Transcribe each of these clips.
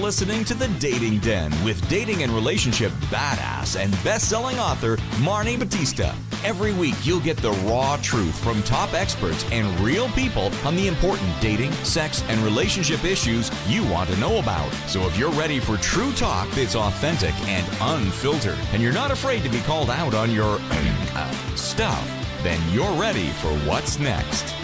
listening to The Dating Den with dating and relationship badass and best-selling author Marni Batista. Every week, you'll get the raw truth from top experts and real people on the important dating, sex, and relationship issues you want to know about. So if you're ready for true talk that's authentic and unfiltered, and you're not afraid to be called out on your stuff, then you're ready for what's next.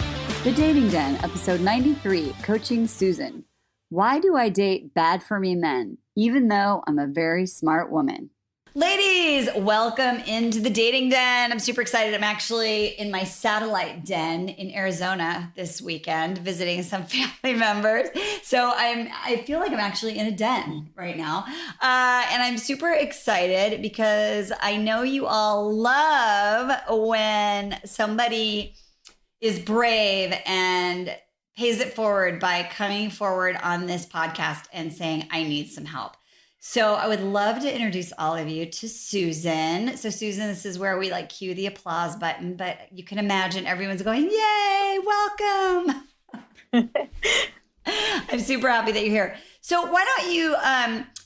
The Dating Den, episode 93, Coaching Susan. Why do I date bad for me men, even though I'm a very smart woman? Ladies, welcome into the Dating Den. I'm super excited. I'm actually in my satellite den in Arizona this weekend, visiting some family members. So I feel like I'm actually in a den right now. And I'm super excited because I know you all love when somebody is brave and pays it forward by coming forward on this podcast and saying, I need some help. So I would love to introduce all of you to Susan. So Susan, this is where we like cue the applause button, but you can imagine everyone's going, yay, welcome. I'm super happy that you're here. So why don't you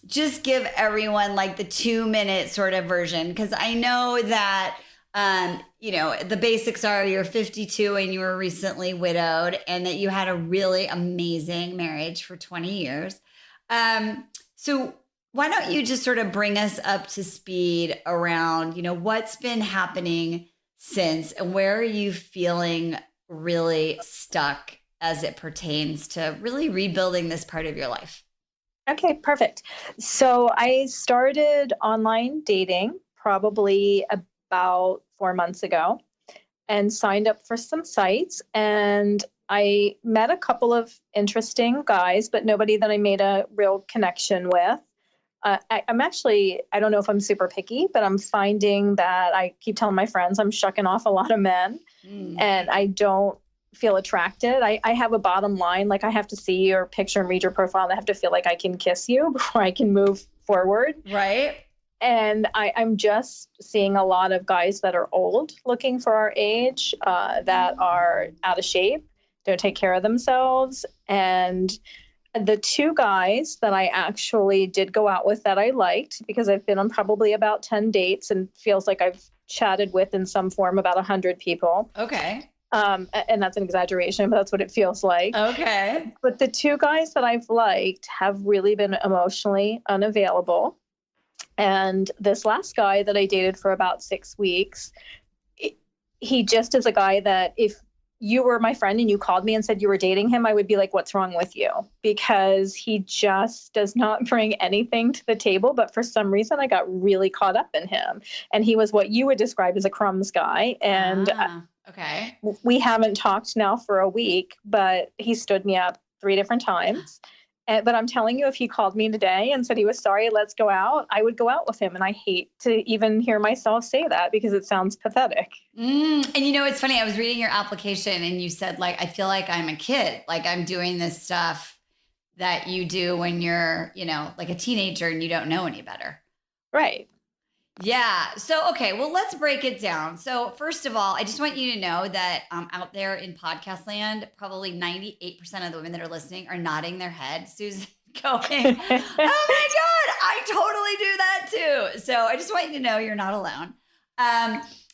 just give everyone like the 2-minute sort of version? Because I know that the basics are you're 52 and you were recently widowed and that you had a really amazing marriage for 20 years. So why don't you just sort of bring us up to speed around, what's been happening since and where are you feeling really stuck as it pertains to really rebuilding this part of your life? Okay, perfect. So I started online dating probably about 4 months ago and signed up for some sites, and I met a couple of interesting guys, but nobody that I made a real connection with. I don't know if I'm super picky, but I'm finding that I keep telling my friends I'm shucking off a lot of men and I don't feel attracted. I have a bottom line, like I have to see your picture and read your profile and I have to feel like I can kiss you before I can move forward. Right. And I'm just seeing a lot of guys that are old looking for our age, that are out of shape, don't take care of themselves. And the 2 guys that I actually did go out with that I liked, because I've been on probably about 10 dates and feels like I've chatted with in some form about 100 people. Okay. And that's an exaggeration, but that's what it feels like. Okay. But the 2 guys that I've liked have really been emotionally unavailable. And this last guy that I dated for about 6 weeks, he just is a guy that if you were my friend and you called me and said you were dating him, I would be like, what's wrong with you? Because he just does not bring anything to the table. But for some reason, I got really caught up in him. And he was what you would describe as a crumbs guy. And okay. We haven't talked now for a week, but he stood me up 3 different times. But I'm telling you, if he called me today and said he was sorry, let's go out, I would go out with him. And I hate to even hear myself say that because it sounds pathetic. And it's funny. I was reading your application and you said, like, I feel like I'm a kid. Like I'm doing this stuff that you do when you're, like a teenager and you don't know any better. Right. Yeah. So, okay. Well, let's break it down. So first of all, I just want you to know that out there in podcast land, probably 98% of the women that are listening are nodding their head. Susan going, oh my God, I totally do that too. So I just want you to know you're not alone.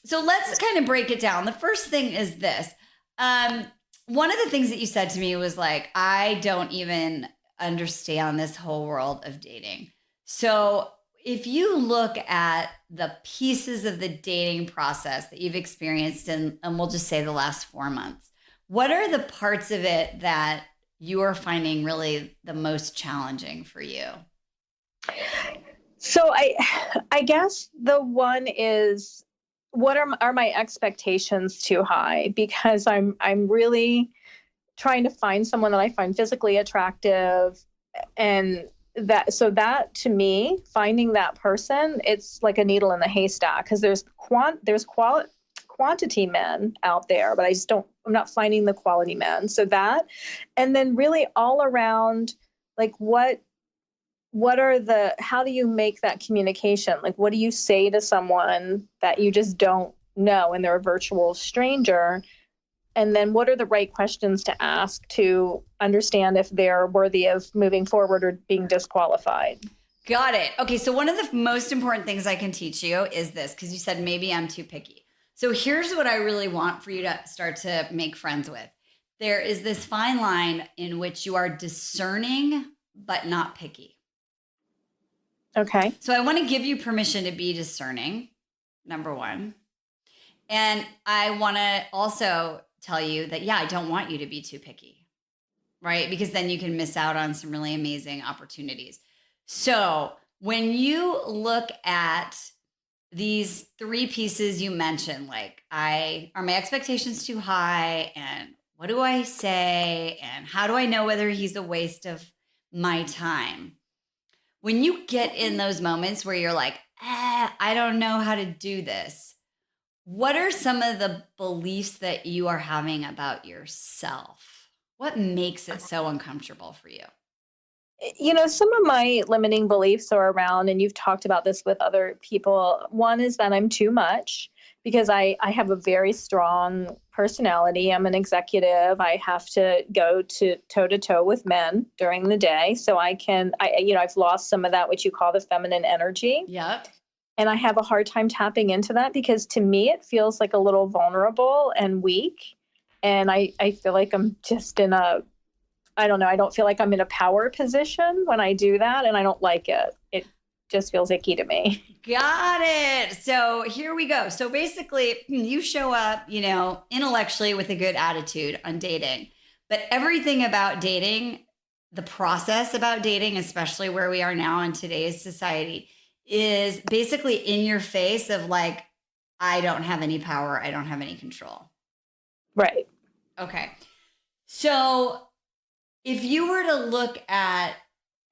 So let's kind of break it down. The first thing is this. One of the things that you said to me was like, I don't even understand this whole world of dating. So if you look at the pieces of the dating process that you've experienced and we'll just say the last 4 months, what are the parts of it that you are finding really the most challenging for you? So I guess the one is, what are my expectations too high? Because I'm really trying to find someone that I find physically attractive, and that to me, finding that person, it's like a needle in the haystack because there's quantity men out there, but I'm not finding the quality men. So that, and then really all around, like how do you make that communication? Like, what do you say to someone that you just don't know and they're a virtual stranger And then what are the right questions to ask to understand if they're worthy of moving forward or being disqualified? Got it. Okay, so one of the most important things I can teach you is this, because you said maybe I'm too picky. So here's what I really want for you to start to make friends with. There is this fine line in which you are discerning but not picky. Okay. So I want to give you permission to be discerning, number one. And I want to also tell you that, yeah, I don't want you to be too picky, right? Because then you can miss out on some really amazing opportunities. So when you look at these three pieces you mentioned, like are my expectations too high? And what do I say? And how do I know whether he's a waste of my time? When you get in those moments where you're like, I don't know how to do this, what are some of the beliefs that you are having about yourself? What makes it so uncomfortable for you? Some of my limiting beliefs are around, and you've talked about this with other people. One is that I'm too much because I have a very strong personality. I'm an executive. I have to go to toe to toe with men during the day. So I've lost some of that, which you call the feminine energy. Yep. And I have a hard time tapping into that because to me, it feels like a little vulnerable and weak. And I feel like I'm just I don't know, I don't feel like I'm in a power position when I do that. And I don't like it. It just feels icky to me. Got it. So here we go. So basically, you show up, intellectually with a good attitude on dating. But everything about dating, the process about dating, especially where we are now in today's society, is basically in your face of like, I don't have any power. I don't have any control. Right. Okay. So if you were to look at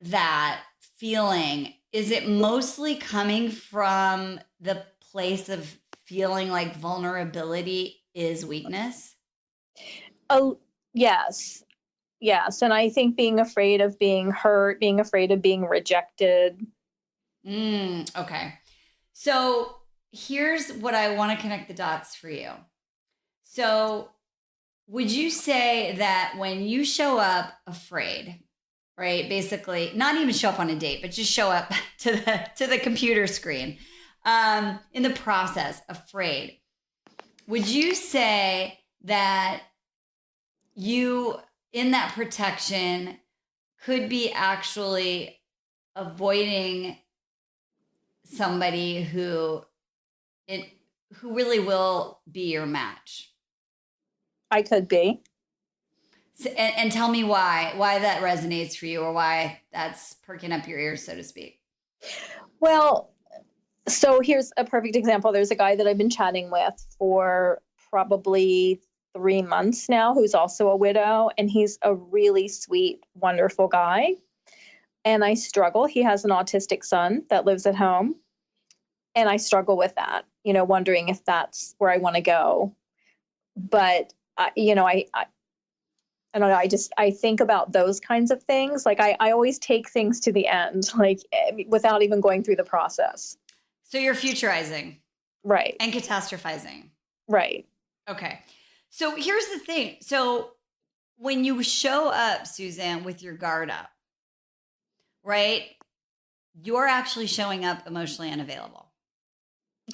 that feeling, is it mostly coming from the place of feeling like vulnerability is weakness? Oh, yes. Yes. And I think being afraid of being hurt, being afraid of being rejected. Okay. So here's what I want to connect the dots for you. So would you say that when you show up afraid, right? Basically, not even show up on a date, but just show up to the computer screen, in the process, afraid. Would you say that you, in that protection, could be actually avoiding somebody who really will be your match? I could be. So, and tell me why that resonates for you, or why that's perking up your ears, so to speak. Well, so here's a perfect example. There's a guy that I've been chatting with for probably 3 months now, who's also a widow, and he's a really sweet, wonderful guy. And I struggle. He has an autistic son that lives at home. And I struggle with that, wondering if that's where I want to go. But, I don't know. I think about those kinds of things. Like I always take things to the end, like without even going through the process. So you're futurizing. Right. And catastrophizing. Right. Okay. So here's the thing. So when you show up, Susan, with your guard up, right, you're actually showing up emotionally unavailable.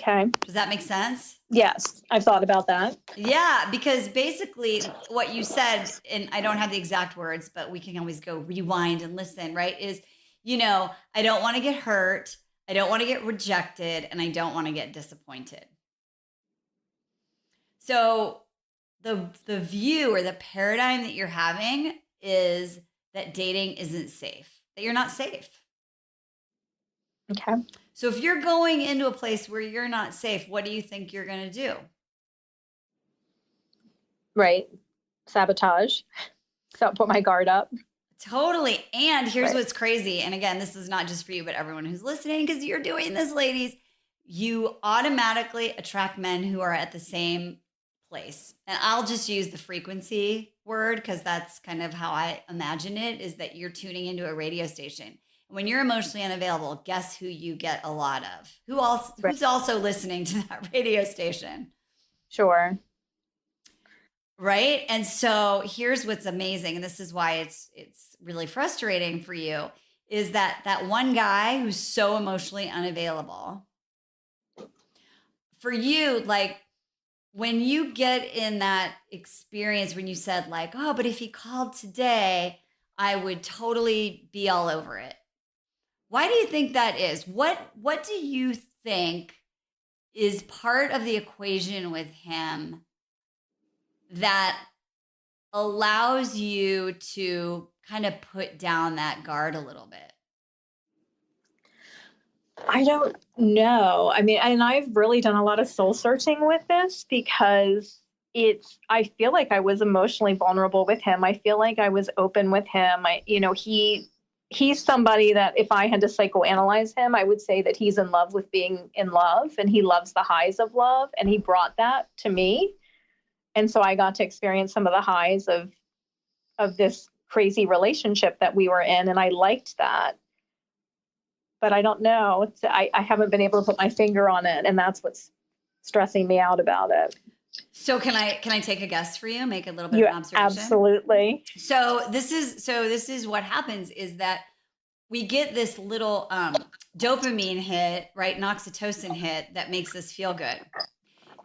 Okay. Does that make sense? Yes, I've thought about that. Yeah, because basically what you said, and I don't have the exact words, but we can always go rewind and listen, right? Is, I don't want to get hurt. I don't want to get rejected, and I don't want to get disappointed. So the view or the paradigm that you're having is that dating isn't safe, that you're not safe. Okay. So if you're going into a place where you're not safe, what do you think you're going to do? Right. Sabotage. So put my guard up. Totally. And here's Right. what's crazy. And again, this is not just for you, but everyone who's listening, because you're doing this, ladies. You automatically attract men who are at the same place. And I'll just use the frequency word because that's kind of how I imagine it, is that you're tuning into a radio station. When you're emotionally unavailable, guess who you get a lot of? Who's also listening to that radio station? Sure. Right. And so here's what's amazing. And this is why it's really frustrating for you is that one guy who's so emotionally unavailable for you, like when you get in that experience when you said like, oh, but if he called today, I would totally be all over it. Why do you think that is? What do you think is part of the equation with him that allows you to kind of put down that guard a little bit? I don't know. I mean, and I've really done a lot of soul searching with this because I feel like I was emotionally vulnerable with him. I feel like I was open with him. He's somebody that if I had to psychoanalyze him, I would say that he's in love with being in love and he loves the highs of love. And he brought that to me. And so I got to experience some of the highs of this crazy relationship that we were in. And I liked that. But I don't know. I haven't been able to put my finger on it. And that's what's stressing me out about it. So can I take a guess for you? Make a little bit of an observation? Absolutely. So this is what happens is that we get this little dopamine hit, right? An oxytocin hit that makes us feel good.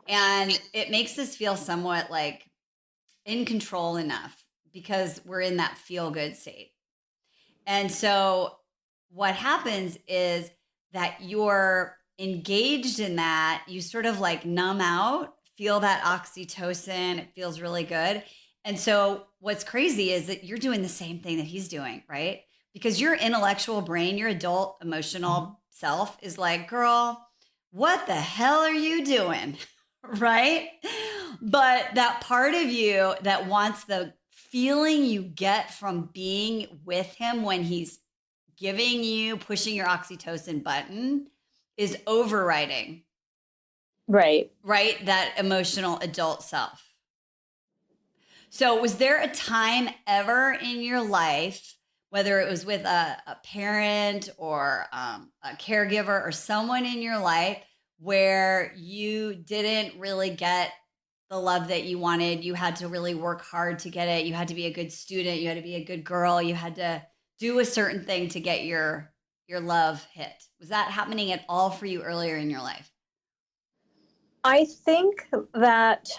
And it makes us feel somewhat like in control enough because we're in that feel good state. And so what happens is that you're engaged in that, you sort of like numb out, feel that oxytocin, it feels really good. And so what's crazy is that you're doing the same thing that he's doing, right? Because your intellectual brain, your adult emotional self is like, girl, what the hell are you doing? Right? But that part of you that wants the feeling you get from being with him when he's pushing your oxytocin button is overriding. Right. Right? That emotional adult self. So was there a time ever in your life, whether it was with a parent or a caregiver or someone in your life where you didn't really get the love that you wanted? You had to really work hard to get it. You had to be a good student. You had to be a good girl. You had to do a certain thing to get your love hit. Was that happening at all for you earlier in your life? I think that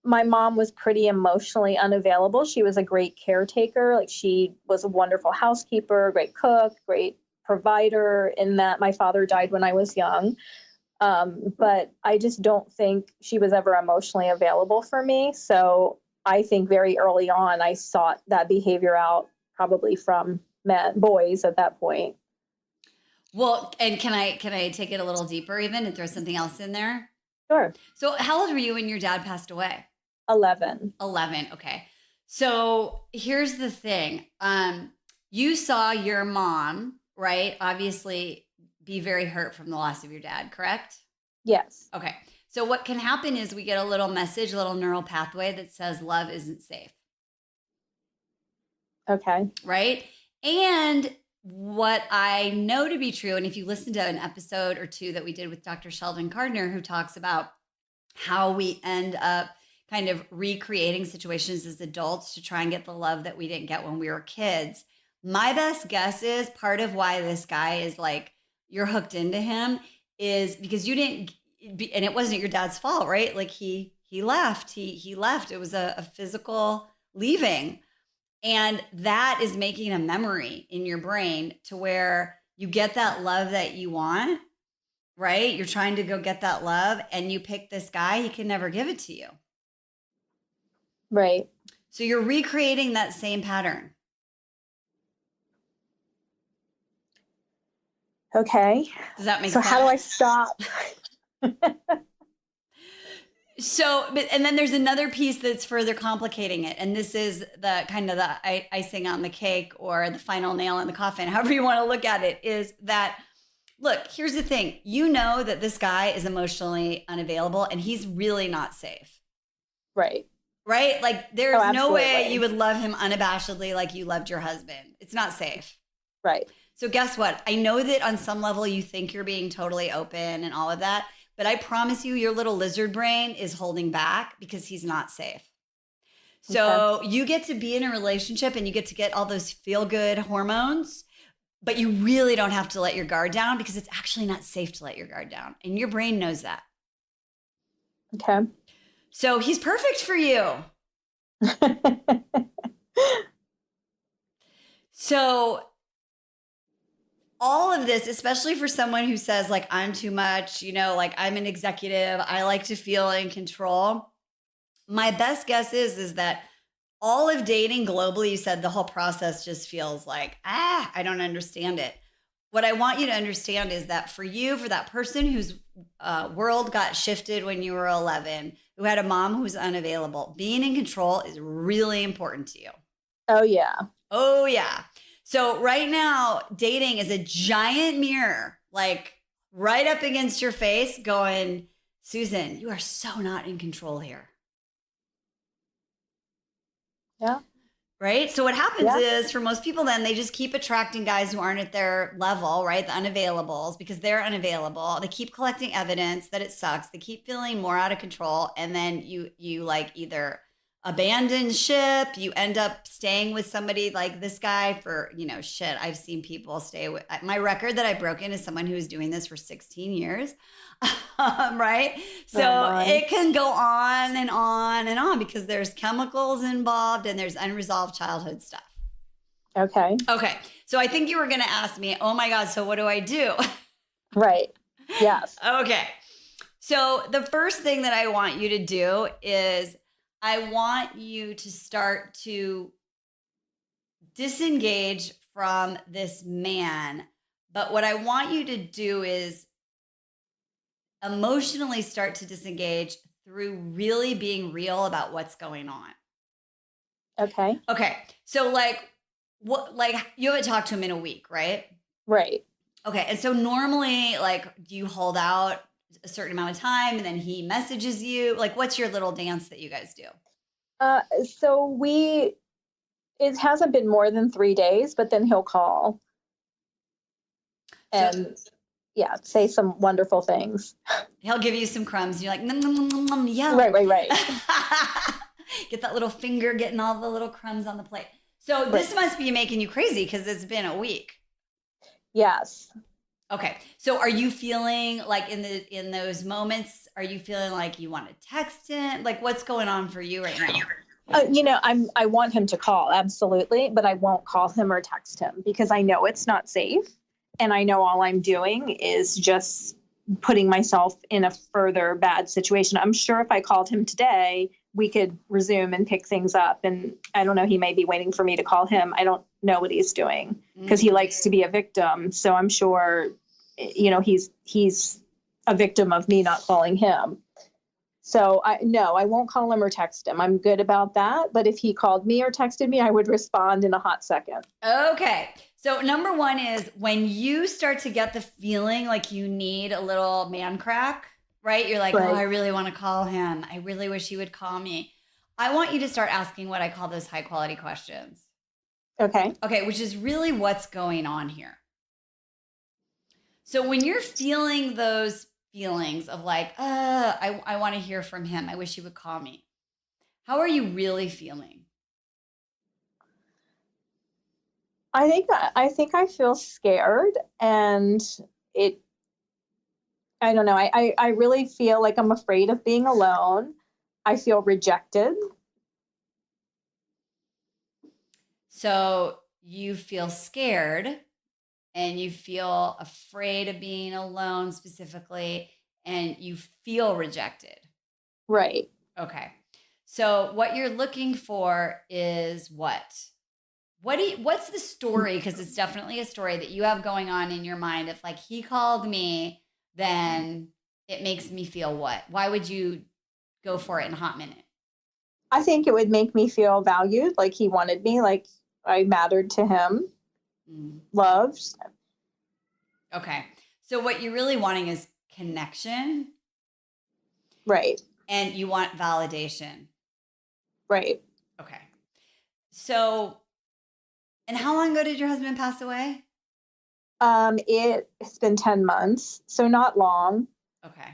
my mom was pretty emotionally unavailable. She was a great caretaker. Like she was a wonderful housekeeper, great cook, great provider, in that my father died when I was young. But I just don't think she was ever emotionally available for me. So I think very early on, I sought that behavior out probably from boys at that point. Well, and can I take it a little deeper even and throw something else in there? Sure. So how old were you when your dad passed away? 11. 11. Okay. So here's the thing. You saw your mom, right? Obviously be very hurt from the loss of your dad, correct? Yes. Okay. So what can happen is we get a little message, a little neural pathway that says love isn't safe. Okay. Right? And what I know to be true, and if you listen to an episode or two that we did with Dr. Sheldon Gardner, who talks about how we end up kind of recreating situations as adults to try and get the love that we didn't get when we were kids. My best guess is part of why this guy is like, you're hooked into him is because you didn't, and it wasn't your dad's fault, right? Like he left, he left. It was a physical leaving. And that is making a memory in your brain to where you get that love that you want, right? You're trying to go get that love and you pick this guy, he can never give it to you. Right. So you're recreating that same pattern. Okay. Does that make sense? So how do I stop? So, and then there's another piece that's further complicating it. And this is the kind of the icing on the cake or the final nail in the coffin, however you want to look at it, is that, look, here's the thing. You know that this guy is emotionally unavailable and he's really not safe. Right. Right? Like there's no way you would love him unabashedly like you loved your husband. It's not safe. Right. So guess what? I know that on some level you think you're being totally open and all of that. But I promise you, your little lizard brain is holding back because he's not safe. So you get to be in a relationship and you get to get all those feel-good hormones, but you really don't have to let your guard down because it's actually not safe to let your guard down. And your brain knows that. Okay. So he's perfect for you. So all of this, especially for someone who says like, I'm too much, like I'm an executive, I like to feel in control. My best guess is that all of dating globally, you said the whole process just feels like, I don't understand it. What I want you to understand is that for you, for that person whose world got shifted when you were 11, who had a mom who's unavailable, being in control is really important to you. Oh, yeah. Oh, yeah. So right now, dating is a giant mirror, like right up against your face going, Susan, you are so not in control here. Yeah. Right? So what happens is for most people, then they just keep attracting guys who aren't at their level, right? The unavailables, because they're unavailable. They keep collecting evidence that it sucks. They keep feeling more out of control. And then you like either abandon ship, you end up staying with somebody like this guy for, shit. I've seen people stay with, my record that I broke in is someone who was doing this for 16 years. Right? So it can go on and on and on because there's chemicals involved and there's unresolved childhood stuff. Okay. So I think you were going to ask me, oh my God, so what do I do? Right. Yes. Okay. So the first thing that I want you to do is I want you to start to disengage from this man. But what I want you to do is emotionally start to disengage through really being real about what's going on. Okay. So you haven't talked to him in a week, right? Right. Okay. And so normally, do you hold out a certain amount of time and then he messages you? Like, what's your little dance that you guys do? So it hasn't been more than 3 days, but then he'll call and say some wonderful things. He'll give you some crumbs. And you're like, nom, nom, nom, nom, nom, yeah. Right. Get that little finger getting all the little crumbs on the plate. So this must be making you crazy because it's been a week. Yes. Okay. So are you feeling like in those moments, are you feeling like you want to text him? Like what's going on for you right now? I want him to call, absolutely, but I won't call him or text him because I know it's not safe. And I know all I'm doing is just putting myself in a further bad situation. I'm sure if I called him today, we could resume and pick things up. And I don't know, he may be waiting for me to call him. I don't know what he's doing because he likes to be a victim. So I'm sure, he's a victim of me not calling him. So I won't call him or text him. I'm good about that. But if he called me or texted me, I would respond in a hot second. Okay. So number one is when you start to get the feeling like you need a little man crack, right? You're like, oh, I really want to call him. I really wish he would call me. I want you to start asking what I call those high quality questions. Okay. Which is really what's going on here. So when you're feeling those feelings of like, I want to hear from him. I wish he would call me. How are you really feeling? I think I feel scared and I don't know. I really feel like I'm afraid of being alone. I feel rejected. So you feel scared and you feel afraid of being alone specifically, and you feel rejected. Right. Okay. So what you're looking for is what? What's the story? Because it's definitely a story that you have going on in your mind. If like he called me, then it makes me feel what? Why would you go for it in a hot minute? I think it would make me feel valued, like he wanted me, like I mattered to him, loved. Okay. So what you're really wanting is connection. Right. And you want validation. Right. Okay. So, and how long ago did your husband pass away? It's been 10 months, so not long. Okay.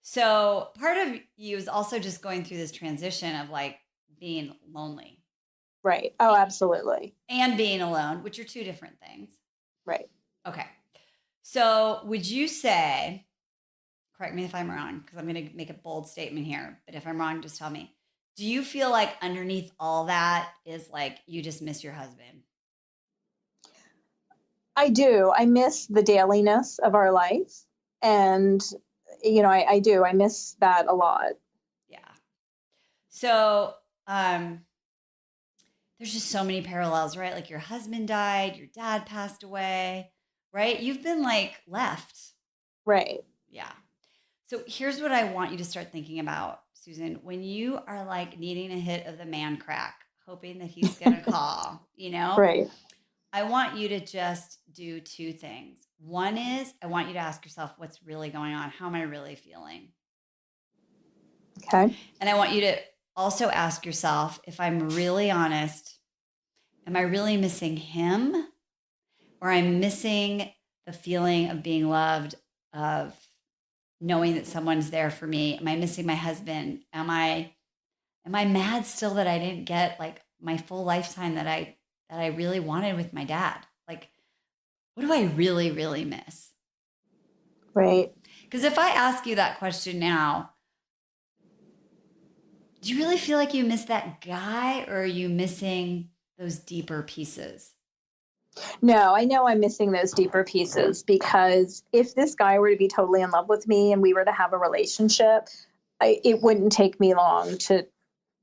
So part of you is also just going through this transition of like being lonely. Right. Oh, absolutely. And being alone, which are two different things. Right. Okay. So would you say, correct me if I'm wrong, because I'm going to make a bold statement here, but if I'm wrong, just tell me. Do you feel like underneath all that is like you just miss your husband? I do. I miss the dailiness of our life. And, I do. I miss that a lot. Yeah. So there's just so many parallels, right? Like your husband died, your dad passed away, right? You've been like left. Right. Yeah. So here's what I want you to start thinking about, Susan. When you are like needing a hit of the man crack, hoping that he's going to call, Right. I want you to just do two things. One is I want you to ask yourself what's really going on. How am I really feeling? Okay. And I want you to also ask yourself, if I'm really honest, am I really missing him? Or I'm missing the feeling of being loved, of knowing that someone's there for me? Am I missing my husband? Am I mad still that I didn't get like my full lifetime that I really wanted with my dad? Like, what do I really, really miss? Right. Because if I ask you that question now, do you really feel like you miss that guy, or are you missing those deeper pieces? No, I know I'm missing those deeper pieces, because if this guy were to be totally in love with me and we were to have a relationship, it wouldn't take me long to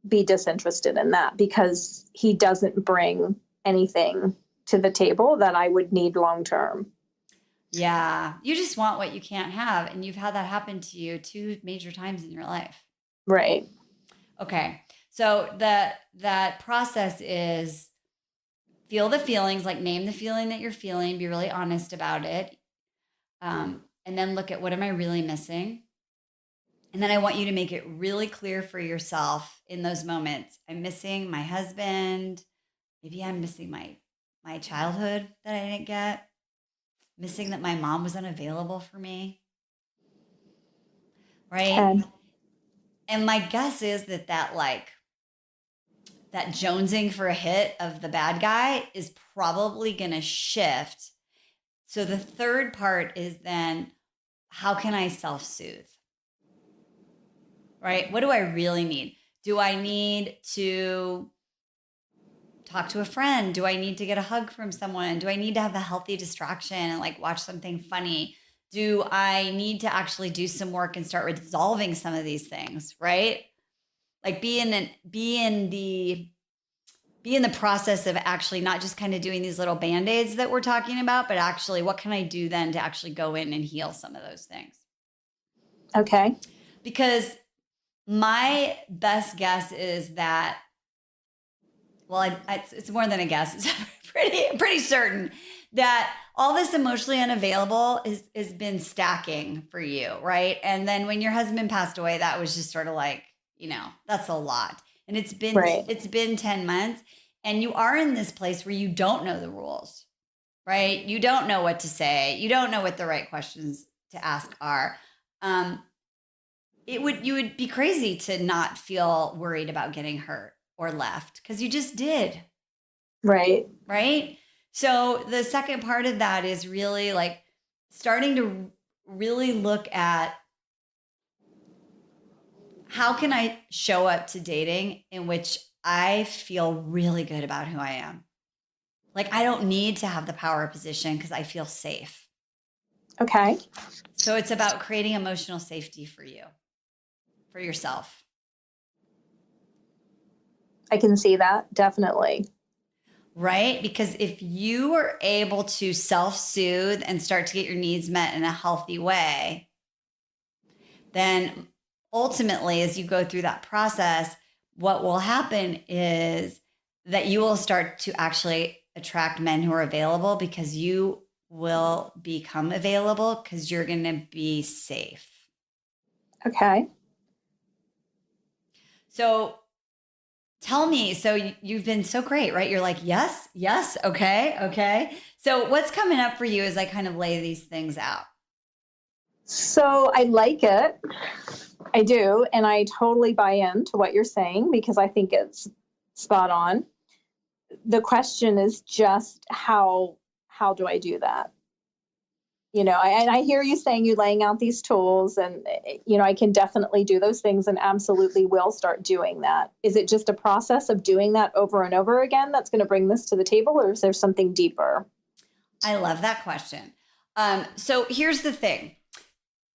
be disinterested in that, because he doesn't bring anything to the table that I would need long term. Yeah. You just want what you can't have. And you've had that happen to you 2 major times in your life. Right. Okay. So that process is feel the feelings, like name the feeling that you're feeling, be really honest about it. And then look at, what am I really missing? And then I want you to make it really clear for yourself in those moments. I'm missing my husband. Maybe I'm missing my childhood that I didn't get. Missing that my mom was unavailable for me. Right? Okay. And my guess is that jonesing for a hit of the bad guy is probably going to shift. So the third part is then, how can I self-soothe? Right? What do I really need? Do I need to talk to a friend? Do I need to get a hug from someone? Do I need to have a healthy distraction and like watch something funny? Do I need to actually do some work and start resolving some of these things, right? Like be in the process of actually not just kind of doing these little band-aids that we're talking about, but actually what can I do then to actually go in and heal some of those things? Okay. Because my best guess is that, well, it's more than a guess. It's pretty certain that all this emotionally unavailable has been stacking for you, right? And then when your husband passed away, that was just sort of like, that's a lot. And it's been 10 months, and you are in this place where you don't know the rules, right? You don't know what to say. You don't know what the right questions to ask are. You would be crazy to not feel worried about getting hurt or left, because you just did. Right. Right. So the second part of that is really like starting to really look at, how can I show up to dating in which I feel really good about who I am? Like, I don't need to have the power position because I feel safe. Okay. So it's about creating emotional safety for you, for yourself. I can see that, definitely. Right? Because if you are able to self-soothe and start to get your needs met in a healthy way, then ultimately, as you go through that process, what will happen is that you will start to actually attract men who are available, because you will become available because you're going to be safe. Okay. So tell me, so you've been so great, right? You're like, yes, okay. So what's coming up for you as I kind of lay these things out? So I like it. I do. And I totally buy into what you're saying because I think it's spot on. The question is just how do I do that? And I hear you saying you laying out these tools and, I can definitely do those things and absolutely will start doing that. Is it just a process of doing that over and over again that's going to bring this to the table, or is there something deeper? I love that question. So here's the thing.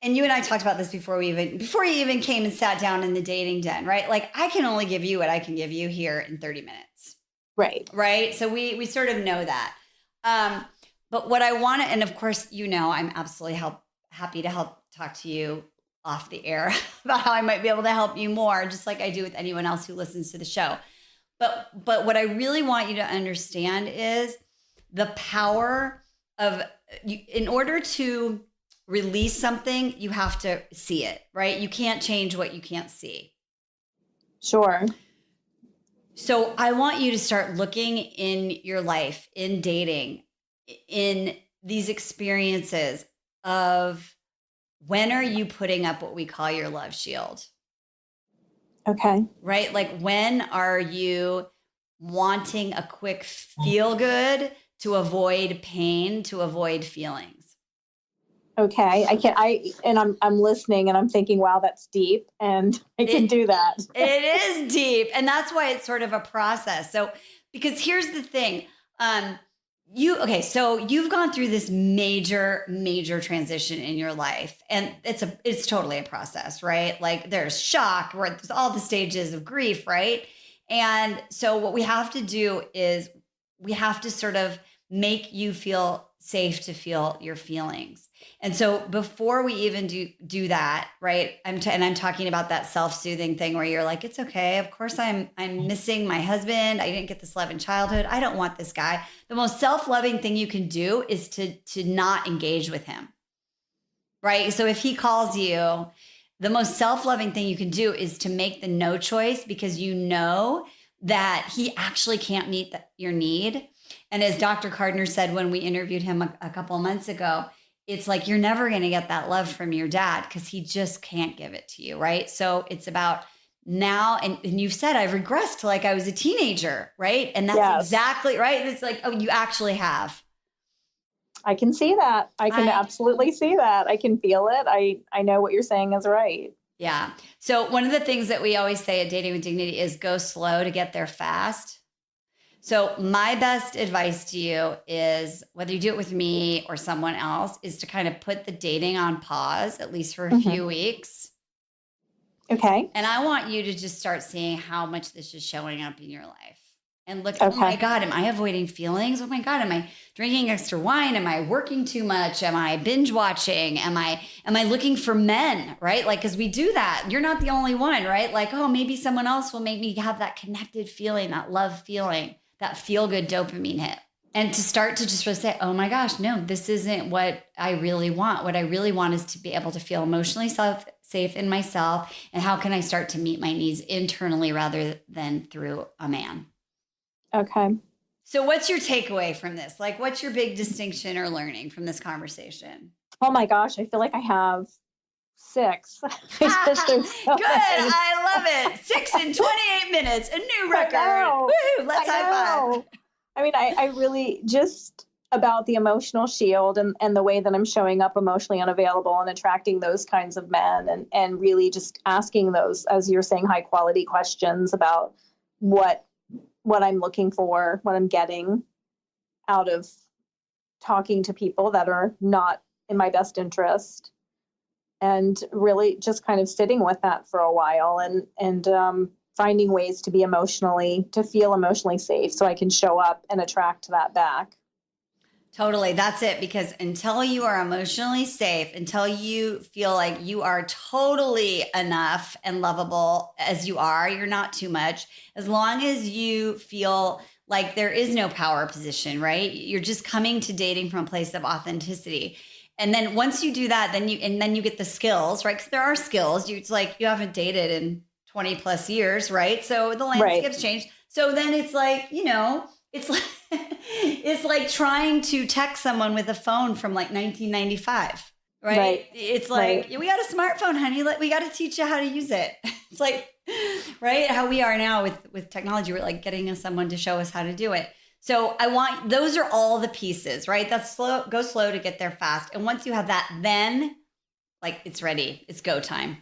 And you and I talked about this before you even came and sat down in the dating den, right? Like I can only give you what I can give you here in 30 minutes. Right. Right. So we sort of know that. But what I want to, and of course, I'm absolutely happy to help talk to you off the air about how I might be able to help you more, just like I do with anyone else who listens to the show. But what I really want you to understand is the power of, in order to release something, you have to see it, right? You can't change what you can't see. Sure. So I want you to start looking in your life, in dating, in these experiences of when are you putting up what we call your love shield? Okay. Right? Like when are you wanting a quick feel good to avoid pain, to avoid feelings? Okay. I'm listening and I'm thinking, wow, that's deep. And I can do that. It is deep. And that's why it's sort of a process. So, because here's the thing. So you've gone through this major, major transition in your life, and it's totally a process, right? Like there's shock, where there's all the stages of grief, right? And so what we have to do is we have to sort of make you feel safe to feel your feelings. And so before we even do that, right? I'm talking about that self-soothing thing where you're like, it's okay. Of course I'm missing my husband. I didn't get this love in childhood. I don't want this guy. The most self-loving thing you can do is to not engage with him. Right? So if he calls you, the most self-loving thing you can do is to make the no choice, because you know that he actually can't meet your need. And as Dr. Gardner said when we interviewed him a couple of months ago, it's like you're never going to get that love from your dad because he just can't give it to you, right? So it's about now, and you've said I've regressed to like I was a teenager, right? And that's exactly right. It's like, oh, you actually have. I can see that. I can absolutely see that. I can feel it. I know what you're saying is right. Yeah. So one of the things that we always say at Dating with Dignity is go slow to get there fast. So my best advice to you is, whether you do it with me or someone else, is to kind of put the dating on pause, at least for a few weeks. Okay. And I want you to just start seeing how much this is showing up in your life. And look, oh my God, am I avoiding feelings? Oh my God, am I drinking extra wine? Am I working too much? Am I binge watching? Am I looking for men, right? Like, because we do that. You're not the only one, right? Like, oh, maybe someone else will make me have that connected feeling, that love feeling, that feel-good dopamine hit. And to start to just really say, oh my gosh, no, this isn't what I really want. What I really want is to be able to feel emotionally safe in myself. And how can I start to meet my needs internally rather than through a man? Okay. So what's your takeaway from this? Like, what's your big distinction or learning from this conversation? Oh my gosh, I feel like I have 6. Good. I love it. 6 in 28 minutes, a new record. Woo, let's high five. I mean, I really just about the emotional shield and the way that I'm showing up emotionally unavailable and attracting those kinds of men and really just asking those, as you're saying, high quality questions about what I'm looking for, what I'm getting out of talking to people that are not in my best interest, and really just kind of sitting with that for a while and finding ways to feel emotionally safe so I can show up and attract that back. Totally. That's it. Because until you are emotionally safe, until you feel like you are totally enough and lovable as you are, you're not too much. As long as you feel like there is no power position, right? You're just coming to dating from a place of authenticity. And then once you do that, then you get the skills, right? Because there are skills. It's like you haven't dated in 20 plus years, right? So the landscape's changed. So then it's like, it's like trying to text someone with a phone from like 1995. right? It's like, right. we got a smartphone, honey. We got to teach you how to use it. It's like, right? How we are now with technology, we're like getting someone to show us how to do it. So those are all the pieces, right? That's slow, go slow to get there fast. And once you have that, then like it's ready. It's go time.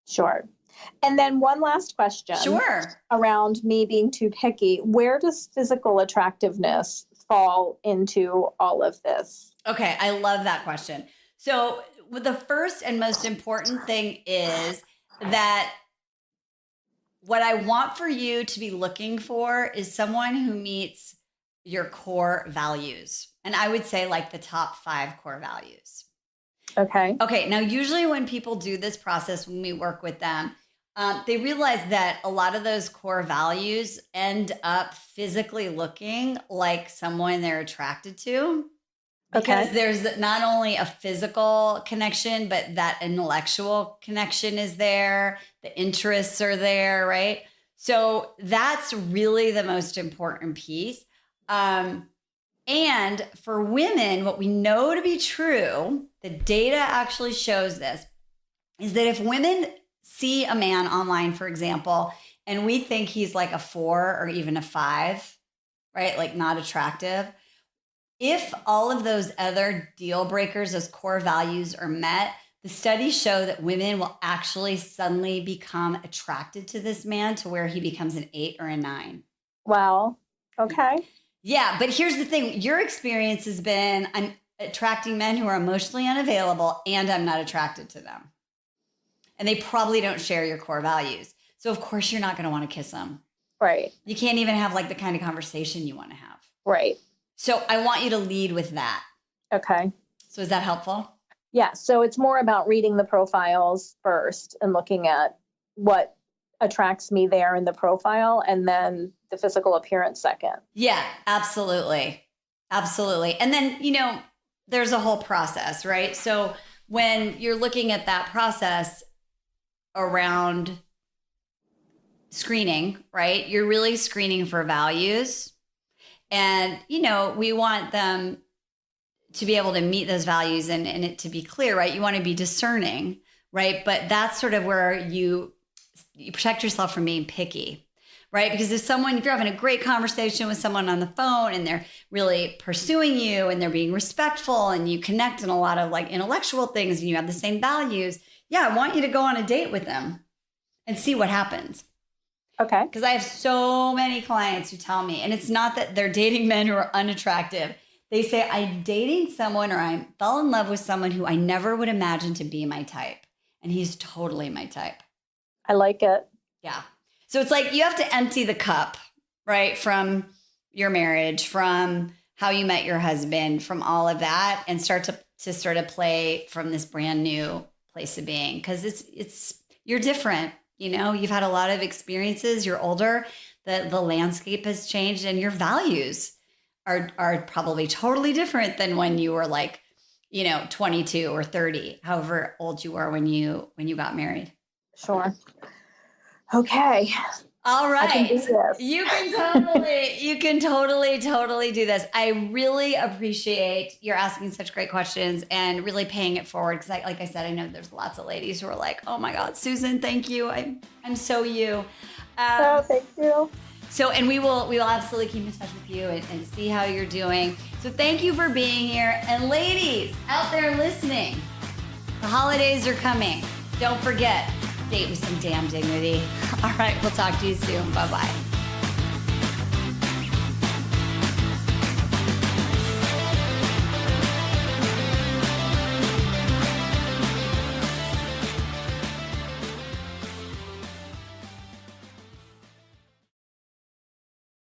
Sure. And then one last question. Sure. Around me being too picky. Where does physical attractiveness fall into all of this? Okay. I love that question. So the first and most important thing is that what I want for you to be looking for is someone who meets your core values. And I would say like the top 5 core values. Okay. Okay. Now, usually when people do this process, when we work with them, they realize that a lot of those core values end up physically looking like someone they're attracted to. Because there's not only a physical connection, but that intellectual connection is there. The interests are there, right? So that's really the most important piece. And for women, what we know to be true, the data actually shows this, is that if women see a man online, for example, and we think he's like a 4 or even a 5, right? Like not attractive. If all of those other deal breakers, those core values are met, the studies show that women will actually suddenly become attracted to this man to where he becomes an 8 or a 9. Wow. Okay. Yeah, but here's the thing. Your experience has been, I'm attracting men who are emotionally unavailable and I'm not attracted to them. And they probably don't share your core values. So of course you're not going to want to kiss them. Right. You can't even have like the kind of conversation you want to have. Right. So I want you to lead with that. Okay. So is that helpful? Yeah. So it's more about reading the profiles first and looking at what attracts me there in the profile and then the physical appearance second. Yeah, absolutely. Absolutely. And then, there's a whole process, right? So when you're looking at that process around screening, right? You're really screening for values. And, we want them to be able to meet those values and it to be clear, right? You want to be discerning, right? But that's sort of where you protect yourself from being picky, right? Because if you're having a great conversation with someone on the phone and they're really pursuing you and they're being respectful and you connect in a lot of like intellectual things and you have the same values, yeah, I want you to go on a date with them and see what happens. Okay. Because I have so many clients who tell me, and it's not that they're dating men who are unattractive. They say, I'm dating someone or I fell in love with someone who I never would imagine to be my type. And he's totally my type. I like it. Yeah. So it's like you have to empty the cup, right? From your marriage, from how you met your husband, from all of that, and start to sort of play from this brand new place of being. Because you're different. You've had a lot of experiences. You're older. The landscape has changed, and your values are probably totally different than when you were like, 22 or 30, however old you were when you got married. Sure. Okay. All right. I can do this. You can totally do this. I really appreciate your asking such great questions and really paying it forward. Because like I said, I know there's lots of ladies who are like, oh my God, Susan, thank you. I'm so you. Thank you. So, and we will absolutely keep in touch with you and see how you're doing. So thank you for being here. And ladies out there listening, the holidays are coming. Don't forget, date with some damn dignity. All right, we'll talk to you soon. Bye-bye.